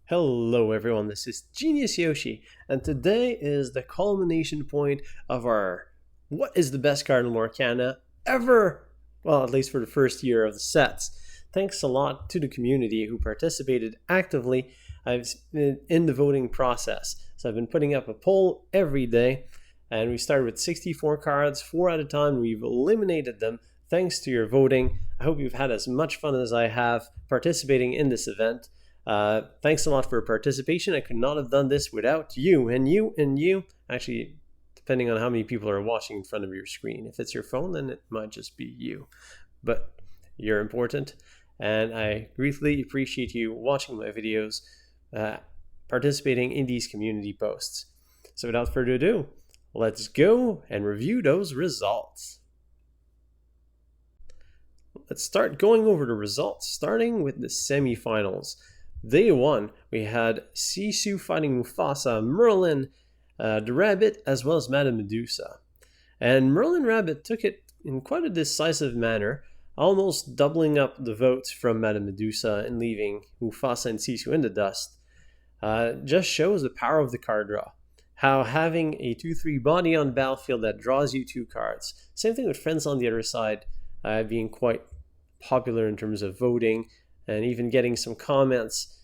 Hello everyone, this is Genius Yoshi, and today is the culmination point of our what is the best card in Lorcana ever, well at least for the first year of the sets. Thanks a lot to the community who participated actively in the voting process. So I've been putting up a poll every day, and we started with 64 cards, 4 at a time. We've eliminated them thanks to your voting. I hope you've had as much fun as I have participating in this event. Thanks a lot for participation. I could not have done this without you and you and you. Actually, depending on how many people are watching in front of your screen. If it's your phone, then it might just be you. But you're important, and I greatly appreciate you watching my videos, participating in these community posts. So without further ado, let's go and review those results. Let's start going over the results, starting with the semifinals. Day 1, we had Sisu fighting Mufasa, Merlin, the Rabbit, as well as Madame Medusa. And Merlin Rabbit took it in quite a decisive manner, almost doubling up the votes from Madame Medusa and leaving Mufasa and Sisu in the dust. Just shows the power of the card draw. How having a 2-3 body on the battlefield that draws you 2 cards. Same thing with Friends on the Other Side being quite popular in terms of voting, and even getting some comments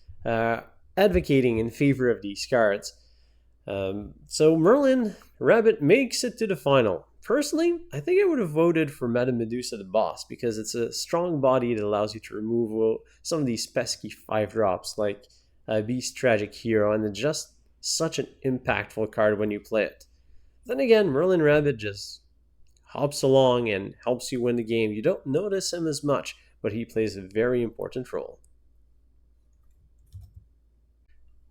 advocating in favor of these cards. So Merlin Rabbit makes it to the final. Personally, I think I would have voted for Madame Medusa the boss, because it's a strong body that allows you to remove some of these pesky 5-drops like Beast Tragic Hero, and it's just such an impactful card when you play it. Then again, Merlin Rabbit just hops along and helps you win the game. You don't notice him as much, but he plays a very important role.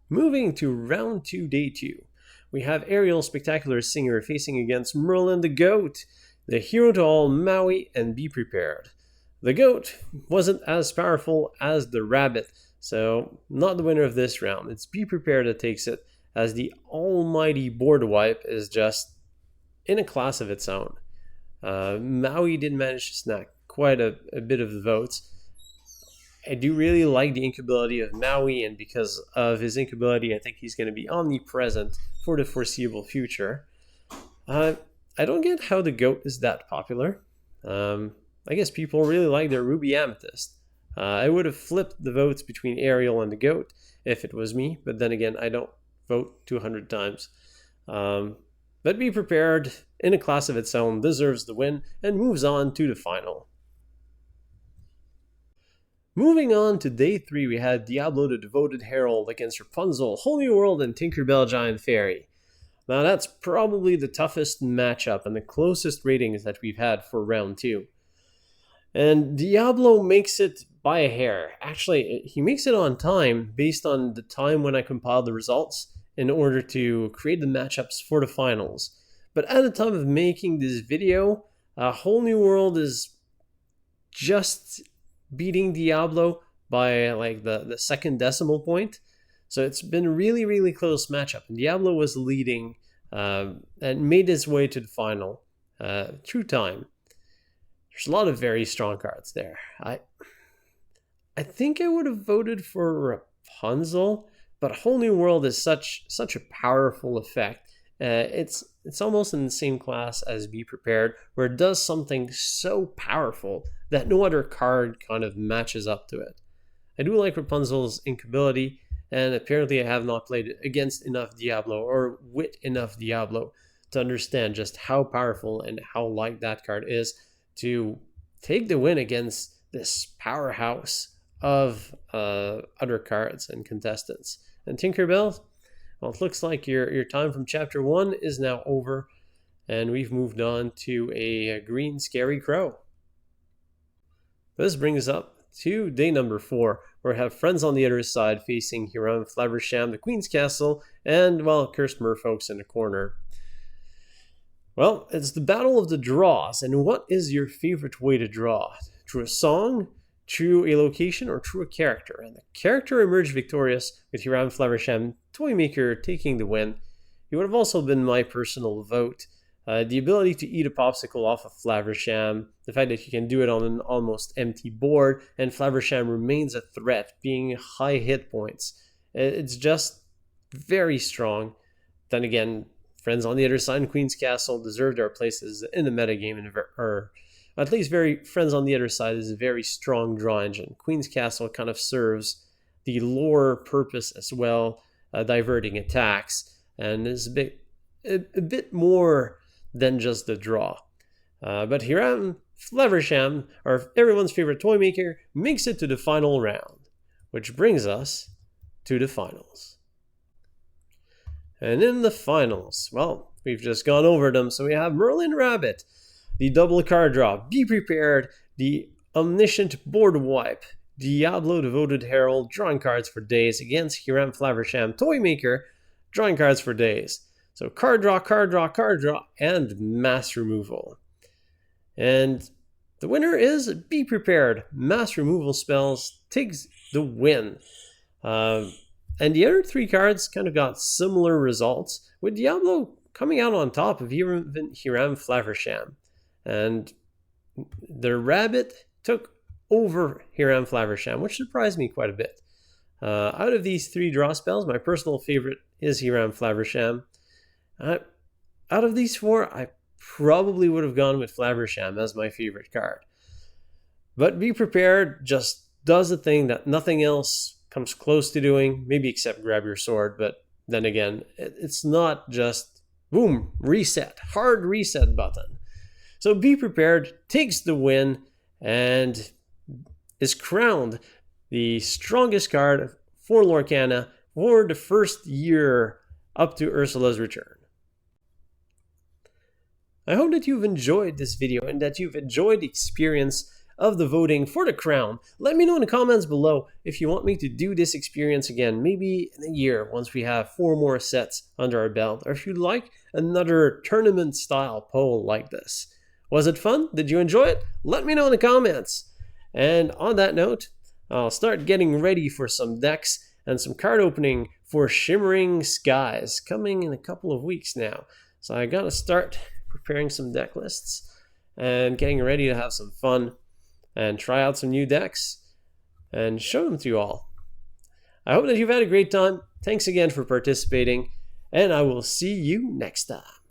Moving to round 2, day 2, we have Ariel Spectacular Singer facing against Merlin the Goat, the hero to all Maui, and Be Prepared. The Goat wasn't as powerful as the Rabbit, so not the winner of this round. It's Be Prepared that takes it, as the almighty board wipe is just in a class of its own. Maui did manage to snag quite a bit of the votes. I do really like the inkability of Maui, and because of his inkability, I think he's going to be omnipresent for the foreseeable future. I don't get how the Goat is that popular. I guess people really like their Ruby Amethyst. I would have flipped the votes between Ariel and the Goat if it was me, but then again, I don't vote 200 times. But Be Prepared, in a class of its own, deserves the win and moves on to the final. Moving on to day 3, we had Diablo the Devoted Herald against Rapunzel, Whole New World, and Tinkerbell Giant Fairy. Now that's probably the toughest matchup and the closest ratings that we've had for round 2. And Diablo makes it by a hair. Actually, he makes it on time based on the time when I compiled the results in order to create the matchups for the finals. But at the time of making this video, Whole New World is just beating Diablo by like the second decimal point. So it's been a really, really close matchup. And Diablo was leading and made his way to the final through time. There's a lot of very strong cards there. I think I would have voted for Rapunzel, but Whole New World is such a powerful effect. It's almost in the same class as Be Prepared, where it does something so powerful that no other card kind of matches up to it. I do like Rapunzel's inkability, and apparently I have not played against enough Diablo or with enough Diablo to understand just how powerful and how light that card is to take the win against this powerhouse of other cards and contestants. And Tinkerbell, well, it looks like your time from chapter 1 is now over, and we've moved on to a green scary crow. This brings us up to day number 4, where we have Friends on the Other Side facing Hiram Flaversham, the Queen's Castle, and, well, Cursed Merfolks in the corner. Well, it's the battle of the draws, and what is your favorite way to draw? Through a song, through a location, or through a character? And the character emerged victorious with Hiram Flaversham, Toymaker, taking the win. He would have also been my personal vote. The ability to eat a popsicle off of Flaversham, the fact that you can do it on an almost empty board, and Flaversham remains a threat, being high hit points. It's just very strong. Then again, Friends on the Other Side and Queen's Castle deserved our places in the metagame, or at least Friends on the Other Side is a very strong draw engine. Queen's Castle kind of serves the lore purpose as well, diverting attacks, and is a bit more than just the draw. But Hiram Flaversham, our everyone's favorite toy maker, makes it to the final round, which brings us to the finals. And in the finals, well, we've just gone over them, so we have Merlin Rabbit, the double card draw, Be Prepared, the Omniscient Board Wipe, Diablo Devoted Herald, drawing cards for days against Hiram Flaversham, Toy Maker, drawing cards for days. So card draw, card draw, card draw, and mass removal. And the winner is Be Prepared. Mass removal spells takes the win. And the other three cards kind of got similar results, with Diablo coming out on top of Hiram Flaversham. And the Rabbit took over Hiram Flaversham, which surprised me quite a bit. Out of these three draw spells, my personal favorite is Hiram Flaversham. Out of these four, I probably would have gone with Flaversham as my favorite card. But Be Prepared just does a thing that nothing else comes close to doing, maybe except Grab Your Sword, but then again, it's not just boom, reset, hard reset button. So Be Prepared takes the win and is crowned the strongest card for Lorcana for the first year up to Ursula's return. I hope that you've enjoyed this video and that you've enjoyed the experience of the voting for the crown. Let me know in the comments below if you want me to do this experience again, maybe in a year once we have 4 more sets under our belt, or if you'd like another tournament style poll like this. Was it fun? Did you enjoy it? Let me know in the comments. And on that note, I'll start getting ready for some decks and some card opening for Shimmering Skies coming in a couple of weeks now. So I gotta start preparing some deck lists and getting ready to have some fun and try out some new decks and show them to you all. I hope that you've had a great time. Thanks again for participating, and I will see you next time.